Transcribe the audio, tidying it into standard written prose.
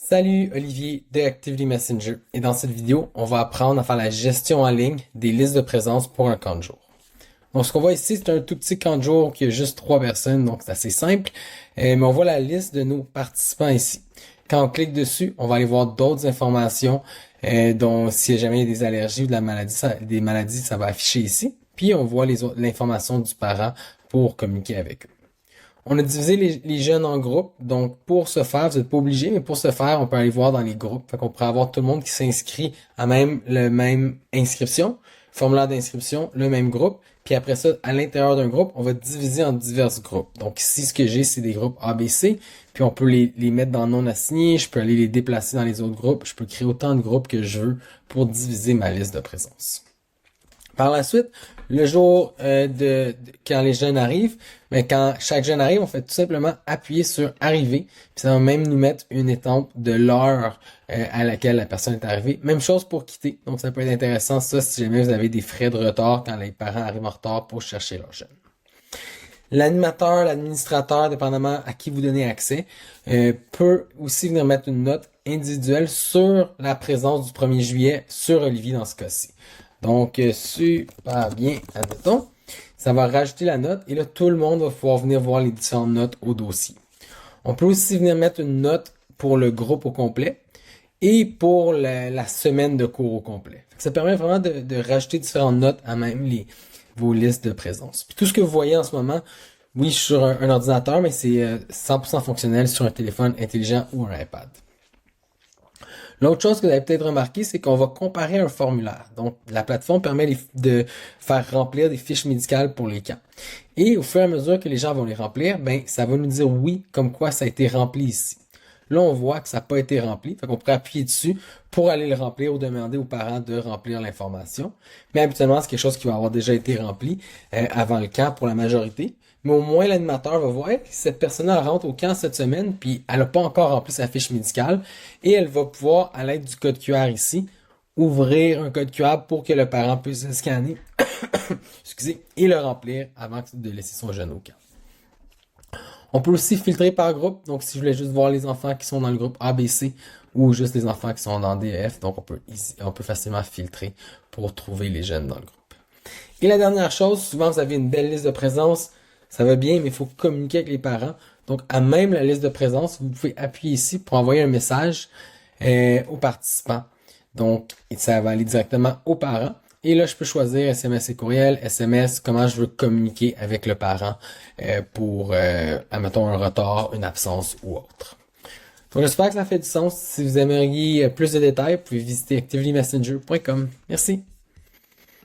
Salut, Olivier de Actively Messenger et dans cette vidéo, on va apprendre à faire la gestion en ligne des listes de présence pour un camp de jour. Donc ce qu'on voit ici, c'est un tout petit camp de jour qui a juste 3 personnes, donc c'est assez simple, mais on voit la liste de nos participants ici. Quand on clique dessus, on va aller voir d'autres informations, dont si jamais il y a des allergies ou de la maladie, des maladies, ça va afficher ici. Puis on voit l'information du parent pour communiquer avec eux. On a divisé les jeunes en groupes, donc pour ce faire, vous n'êtes pas obligé, mais pour ce faire, on peut aller voir dans les groupes. Fait qu'on pourrait avoir tout le monde qui s'inscrit à le même inscription, formulaire d'inscription, le même groupe, puis après ça, à l'intérieur d'un groupe, on va diviser en divers groupes. Donc ici, ce que j'ai, c'est des groupes ABC, puis on peut les mettre dans non assignés, je peux aller les déplacer dans les autres groupes, je peux créer autant de groupes que je veux pour diviser ma liste de présence. Par la suite, le jour quand les jeunes arrivent, mais quand chaque jeune arrive, on fait tout simplement appuyer sur arriver, puis ça va même nous mettre une étampe de l'heure à laquelle la personne est arrivée. Même chose pour quitter, donc ça peut être intéressant ça si jamais vous avez des frais de retard quand les parents arrivent en retard pour chercher leur jeune. L'animateur, l'administrateur, dépendamment à qui vous donnez accès, peut aussi venir mettre une note individuelle sur la présence du 1er juillet sur Olivier dans ce cas-ci. Donc, super bien, admettons. Ça va rajouter la note et là, tout le monde va pouvoir venir voir les différentes notes au dossier. On peut aussi venir mettre une note pour le groupe au complet et pour la semaine de cours au complet. Ça permet vraiment de rajouter différentes notes à même vos listes de présence. Puis tout ce que vous voyez en ce moment, oui, je suis sur un ordinateur, mais c'est 100% fonctionnel sur un téléphone intelligent ou un iPad. L'autre chose que vous avez peut-être remarqué, c'est qu'on va comparer un formulaire. Donc, la plateforme permet de faire remplir des fiches médicales pour les camps. Et au fur et à mesure que les gens vont les remplir, ben, ça va nous dire oui, comme quoi ça a été rempli ici. Là, on voit que ça n'a pas été rempli. Fait qu'on pourrait appuyer dessus pour aller le remplir ou demander aux parents de remplir l'information. Mais habituellement, c'est quelque chose qui va avoir déjà été rempli avant le camp pour la majorité. Mais au moins, l'animateur va voir, hey, cette personne-là rentre au camp cette semaine, puis elle n'a pas encore rempli sa fiche médicale, et elle va pouvoir, à l'aide du code QR ici, ouvrir un code QR pour que le parent puisse le scanner, excusez, et le remplir avant de laisser son jeune au camp. On peut aussi filtrer par groupe, donc si je voulais juste voir les enfants qui sont dans le groupe ABC, ou juste les enfants qui sont dans DEF, donc on peut facilement filtrer pour trouver les jeunes dans le groupe. Et la dernière chose, souvent vous avez une belle liste de présence, ça va bien, mais il faut communiquer avec les parents. Donc, à même la liste de présence, vous pouvez appuyer ici pour envoyer un message aux participants. Donc, ça va aller directement aux parents. Et là, je peux choisir SMS et courriel, SMS, comment je veux communiquer avec le parent pour, admettons, un retard, une absence ou autre. Donc, j'espère que ça fait du sens. Si vous aimeriez plus de détails, vous pouvez visiter activelymessenger.com. Merci.